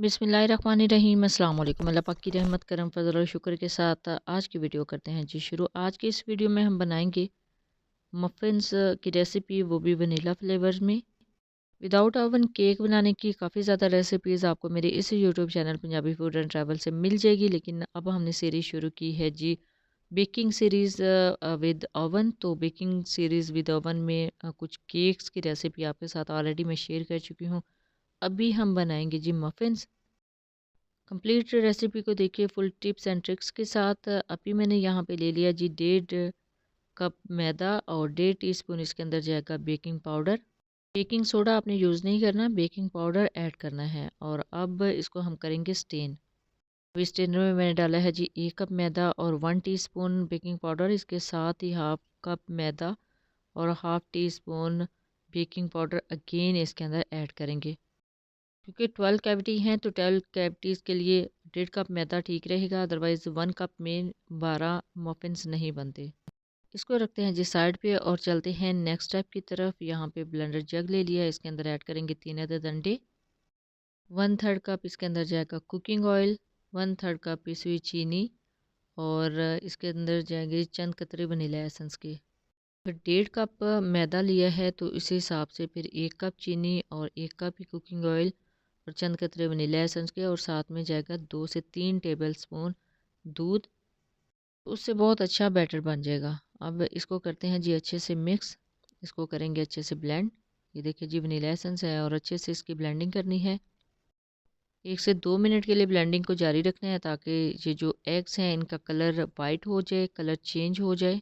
बिस्मिल्लाहिर्रहमानिर्रहीम अस्सलाम वालेकुम। अल्लाह पाक की रहमत करम फजल और शुक्र के साथ आज की वीडियो करते हैं जी शुरू। आज की इस वीडियो में हम बनाएंगे मफ़िन्स की रेसिपी, वो भी वनीला फ्लेवर में। विदाउट ओवन केक बनाने की काफ़ी ज़्यादा रेसिपीज़ आपको मेरे इस YouTube channel Punjabi food and travel से मिल जाएगी, लेकिन अब हमने सीरीज़ शुरू की है जी बेकिंग सीरीज़ विद ओवन। तो बेकिंग सीरीज़ विद ओवन में कुछ केक्स की रेसिपी आपके साथ ऑलरेडी मैं शेयर कर चुकी हूँ। अभी हम बनाएंगे जी मफ़िन्स। कंप्लीट रेसिपी को देखिए फुल टिप्स एंड ट्रिक्स के साथ। अभी मैंने यहाँ पे ले लिया जी 1.5 कप मैदा और 1.5 टीस्पून इसके अंदर जाएगा बेकिंग पाउडर। बेकिंग सोडा आपने यूज़ नहीं करना, बेकिंग पाउडर ऐड करना है। और अब इसको हम करेंगे स्टेन। अभी स्टेनर में मैंने डाला है जी 1 कप मैदा और 1 टीस्पून बेकिंग पाउडर। इसके साथ ही 1/2 कप मैदा और 1/2 टीस्पून बेकिंग पाउडर अगेन इसके अंदर ऐड करेंगे। क्योंकि 12 कैविटी हैं तो 12 कैविटीज़ के लिए 1.5 कप मैदा ठीक रहेगा, अदरवाइज़ 1 कप में 12 मफ़िन्स नहीं बनते। इसको रखते हैं जी साइड पे और चलते हैं नेक्स्ट स्टेप की तरफ। यहाँ पे ब्लेंडर जग ले लिया, इसके अंदर ऐड करेंगे 3 अदद अंडे। 1/3 कप इसके अंदर जाएगा कुकिंग ऑयल, 1/3 कप पिसी हुई चीनी और इसके अंदर जाएंगे चंद कतरे वनीला एसेंस के। फिर 1.5 कप मैदा लिया है तो इस हिसाब से फिर 1 कप चीनी और 1 कप ही कुकिंग ऑयल और चंद कतरे वनीला एसेंस के, और साथ में जाएगा 2 से 3 टेबल स्पून दूध। उससे बहुत अच्छा बैटर बन जाएगा। अब इसको करते हैं जी अच्छे से मिक्स। इसको करेंगे अच्छे से ब्लेंड। ये देखिए जी वनीला एसेंस है और अच्छे से इसकी ब्लेंडिंग करनी है। 1 से 2 मिनट के लिए ब्लेंडिंग को जारी रखना है ताकि ये जो एग्स हैं इनका कलर वाइट हो जाए, कलर चेंज हो जाए।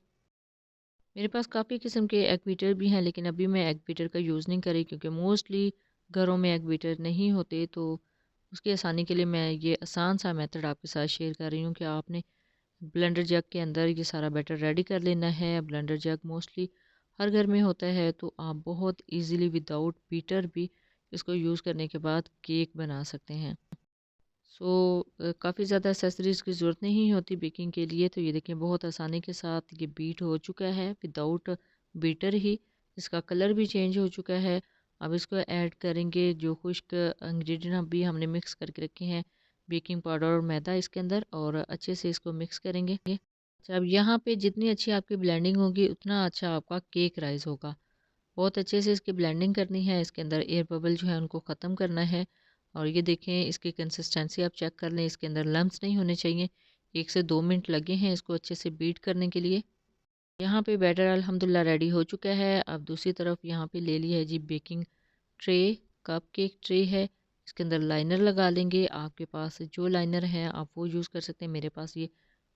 मेरे पास काफ़ी किस्म के एग बीटर भी हैं, लेकिन अभी मैं एग बीटर का यूज़ नहीं करी क्योंकि मोस्टली घरों में एग बीटर नहीं होते। तो उसकी आसानी के लिए मैं ये आसान सा मेथड आपके साथ शेयर कर रही हूँ कि आपने ब्लेंडर जग के अंदर ये सारा बैटर रेडी कर लेना है। ब्लेंडर जग मोस्टली हर घर में होता है, तो आप बहुत इजीली विदाउट बीटर भी इसको यूज़ करने के बाद केक बना सकते हैं। सो काफ़ी ज़्यादा एक्सेसरीज़ की ज़रूरत नहीं होती बेकिंग के लिए। तो ये देखें बहुत आसानी के साथ ये बीट हो चुका है विदाउट बीटर ही। इसका कलर भी चेंज हो चुका है। अब इसको ऐड करेंगे जो खुश्क इंग्रेडिएंट अभी हमने मिक्स करके रखे हैं, बेकिंग पाउडर और मैदा इसके अंदर, और अच्छे से इसको मिक्स करेंगे। अच्छा, अब यहाँ पे जितनी अच्छी आपकी ब्लेंडिंग होगी उतना अच्छा आपका केक राइज होगा। बहुत अच्छे से इसकी ब्लेंडिंग करनी है, इसके अंदर एयर बबल जो है उनको ख़त्म करना है। और ये देखें इसकी कंसिस्टेंसी आप चेक कर लें, इसके अंदर लम्स नहीं होने चाहिए। 1 से 2 मिनट लगे हैं इसको अच्छे से बीट करने के लिए। यहाँ पे बैटर अल्हम्दुलिल्लाह रेडी हो चुका है। अब दूसरी तरफ यहाँ पे ले लिया है जी baking tray, cupcake tray है। इसके अंदर लाइनर लगा लेंगे। आपके पास जो लाइनर है आप वो यूज़ कर सकते हैं। मेरे पास ये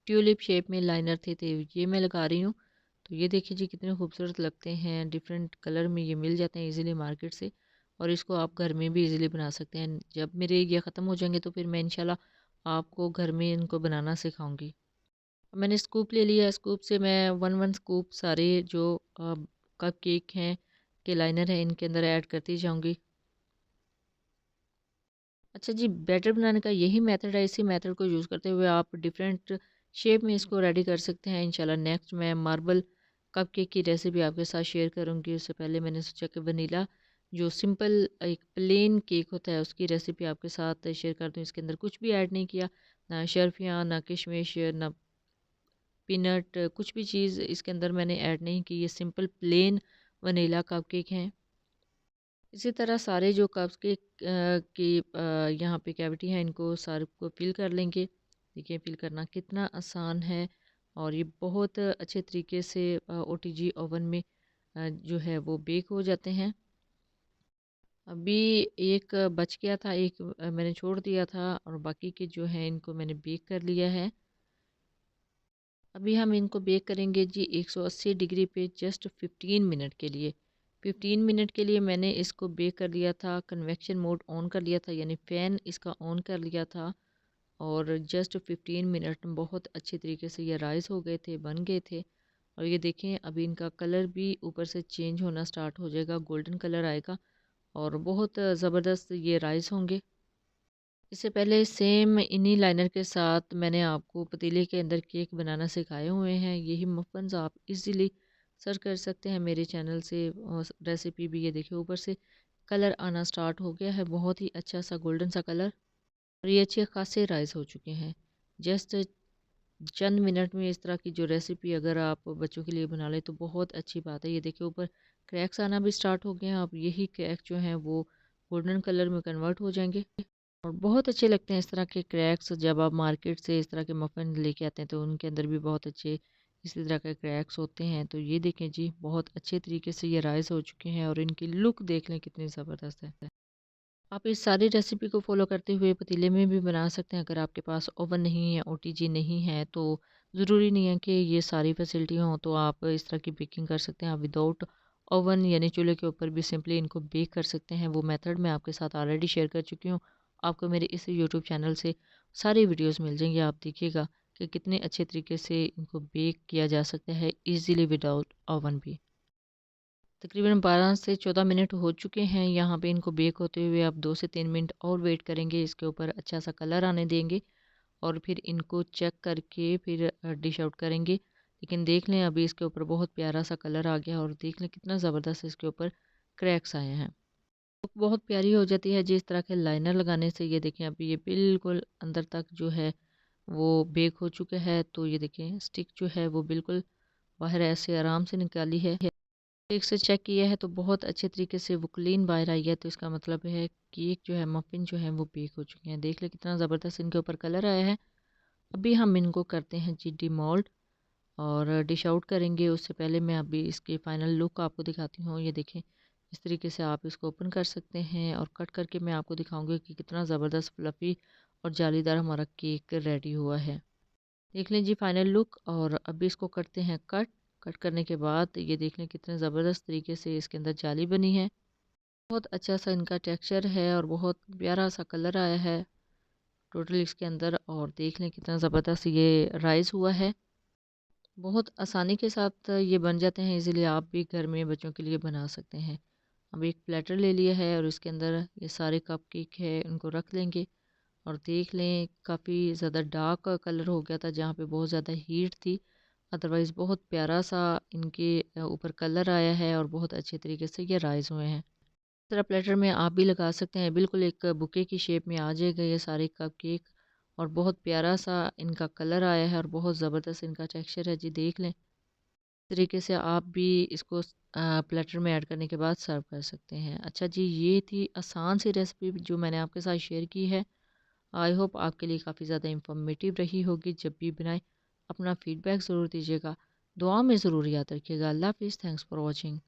ट्यूलिप शेप में लाइनर थे तो ये मैं लगा रही हूँ। तो ये देखिए जी कितने खूबसूरत लगते हैं, डिफरेंट कलर में ये मिल जाते हैं इजीली मार्केट से। और इसको आप घर में भी इजीली बना सकते हैं। जब मेरे ये ख़त्म हो जाएंगे तो फिर मैं इंशाल्लाह आपको घर में इनको बनाना सिखाऊंगी। अब मैंने स्कूप ले लिया है, स्कूप से मैं वन वन स्कूप सारे जो कप केक हैं के लाइनर हैं इनके अंदर ऐड करती जाऊंगी। अच्छा जी, बैटर बनाने का यही मेथड है। इसी मेथड को यूज़ करते हुए आप डिफरेंट शेप में इसको रेडी कर सकते हैं। इंशाल्लाह नेक्स्ट मैं मार्बल कप केक की रेसिपी आपके साथ शेयर करूंगी। उससे पहले मैंने सोचा कि वनीला जो सिंपल एक प्लेन केक होता है उसकी रेसिपी आपके साथ शेयर कर दूँ। इसके अंदर कुछ भी ऐड नहीं किया, ना शर्फियाँ, ना किशमिश, ना पीनट, कुछ भी चीज़ इसके अंदर मैंने ऐड नहीं की। ये simple plain vanilla cup cake हैं। इसी तरह सारे जो कप्स के यहाँ पे कैविटी है इनको सारे को फिल कर लेंगे। देखिए फिल करना कितना आसान है और ये बहुत अच्छे तरीके से ओटीजी ओवन में जो है वो बेक हो जाते हैं। अभी एक बच गया था, एक मैंने छोड़ दिया था और बाकी के जो है इनको मैंने बेक कर लिया है। अभी हम इनको बेक करेंगे जी 180 डिग्री पे जस्ट 15 मिनट के लिए। 15 मिनट के लिए मैंने इसको बेक कर लिया था, कन्वेक्शन मोड ऑन कर लिया था, यानी फ़ैन इसका ऑन कर लिया था। और जस्ट 15 मिनट में बहुत अच्छे तरीके से ये राइस हो गए थे, बन गए थे। और ये देखें अभी इनका कलर भी ऊपर से चेंज होना स्टार्ट हो जाएगा, गोल्डन कलर आएगा और बहुत ज़बरदस्त ये राइस होंगे। इससे पहले सेम इन्हीं लाइनर के साथ मैंने आपको पतीले के अंदर केक बनाना सिखाए हुए हैं। यही मफ़िन्स आप इजीली सर्च कर सकते हैं मेरे चैनल से। और रेसिपी भी ये देखिए ऊपर से कलर आना स्टार्ट हो गया है, बहुत ही अच्छा सा गोल्डन सा कलर। और ये अच्छे खासे राइस हो चुके हैं। जस्ट चंद मिनट में इस तरह की जो रेसिपी अगर आप बच्चों के लिए बना लें तो बहुत अच्छी बात है। ये देखिए ऊपर क्रैक्स आना भी स्टार्ट हो गए हैं। अब यही क्रैक जो हैं वो गोल्डन कलर में कन्वर्ट हो जाएंगे और बहुत अच्छे लगते हैं इस तरह के क्रैक्स। जब आप मार्केट से इस तरह के मफ़िन लेके आते हैं तो उनके अंदर भी बहुत अच्छे इसी तरह के क्रैक्स होते हैं। तो ये देखें जी, बहुत अच्छे तरीके से ये राइस हो चुके हैं और इनकी लुक देख लें कितनी ज़बरदस्त है। आप इस सारी रेसिपी को फ़ॉलो करते हुए पतीले में भी बना सकते हैं। अगर आपके पास ओवन नहीं है, ओटीजी नहीं है, तो ज़रूरी नहीं है कि ये सारी फैसिलिटी हों तो आप इस तरह की बेकिंग कर सकते हैं। आप विदाउट ओवन यानी चूल्हे के ऊपर भी सिंपली इनको बेक कर सकते हैं। वो मेथड मैं आपके साथ ऑलरेडी शेयर कर चुकी हूँ। आपको मेरे इस यूट्यूब चैनल से सारी वीडियोज़ मिल जाएंगी। आप देखिएगा कि कितने अच्छे तरीके से इनको बेक किया जा सकता है ईज़िली विदाउट ओवन भी। तकरीबन 12 से 14 मिनट हो चुके हैं यहाँ पे इनको बेक होते हुए। आप 2 से 3 मिनट और वेट करेंगे, इसके ऊपर अच्छा सा कलर आने देंगे और फिर इनको चेक करके फिर डिश आउट करेंगे। लेकिन देख लें अभी इसके ऊपर बहुत प्यारा सा कलर आ गया और देख लें कितना ज़बरदस्त इसके ऊपर क्रैक्स आए हैं। तो बहुत प्यारी हो जाती है जिस तरह के लाइनर लगाने से। ये देखें अभी ये बिल्कुल अंदर तक जो है वो बेक हो चुका है। तो ये देखें स्टिक जो है वो बिल्कुल बाहर ऐसे आराम से निकाली है। केक से चेक किया है तो बहुत अच्छे तरीके से वो क्लीन बाहर आई है। तो इसका मतलब है केक जो है मफ़िन जो है वो बेक हो चुके हैं। देख ले कितना ज़बरदस्त इनके ऊपर कलर आया है। अभी हम इनको करते हैं जी डिमोल्ड और डिश आउट करेंगे। उससे पहले मैं अभी इसकी फ़ाइनल लुक आपको दिखाती हूँ। ये देखें इस तरीके से आप इसको ओपन कर सकते हैं और कट करके मैं आपको दिखाऊंगी कि कितना ज़बरदस्त फ्लफ़ी और जालीदार हमारा केक रेडी हुआ है। देख लें जी फाइनल लुक और अभी इसको करते हैं कट। कट करने के बाद ये देख लें कितने ज़बरदस्त तरीके से इसके अंदर जाली बनी है। बहुत अच्छा सा इनका टेक्सचर है और बहुत प्यारा सा कलर आया है टोटल इसके अंदर। और देख लें कितना ज़बरदस्त ये राइस हुआ है। बहुत आसानी के साथ ये बन जाते हैं इजीली। आप भी घर में बच्चों के लिए बना सकते हैं। अब एक प्लेटर ले लिया है और इसके अंदर ये सारे कप केक है उनको रख लेंगे और देख लें काफ़ी ज़्यादा डार्क कलर हो गया था जहाँ पे बहुत ज़्यादा हीट थी। अदरवाइज़ बहुत प्यारा सा इनके ऊपर कलर आया है और बहुत अच्छे तरीके से ये राइज़ हुए हैं। इस तरह प्लेटर में आप भी लगा सकते हैं, बिल्कुल एक बुके की शेप में आ जाएगा ये सारे कप केक और बहुत प्यारा सा इनका कलर आया है और बहुत ज़बरदस्त इनका टेक्सचर है जी देख लें। इस तरीके से आप भी इसको प्लेटर में ऐड करने के बाद सर्व कर सकते हैं। अच्छा जी, ये थी आसान सी रेसिपी जो मैंने आपके साथ शेयर की है। आई होप आपके लिए काफ़ी ज़्यादा इंफॉर्मेटिव रही होगी। जब भी बनाएं अपना फीडबैक ज़रूर दीजिएगा, दुआ में ज़रूर याद रखिएगा। अल्लाह हाफिज़, थैंक्स फॉर वॉचिंग।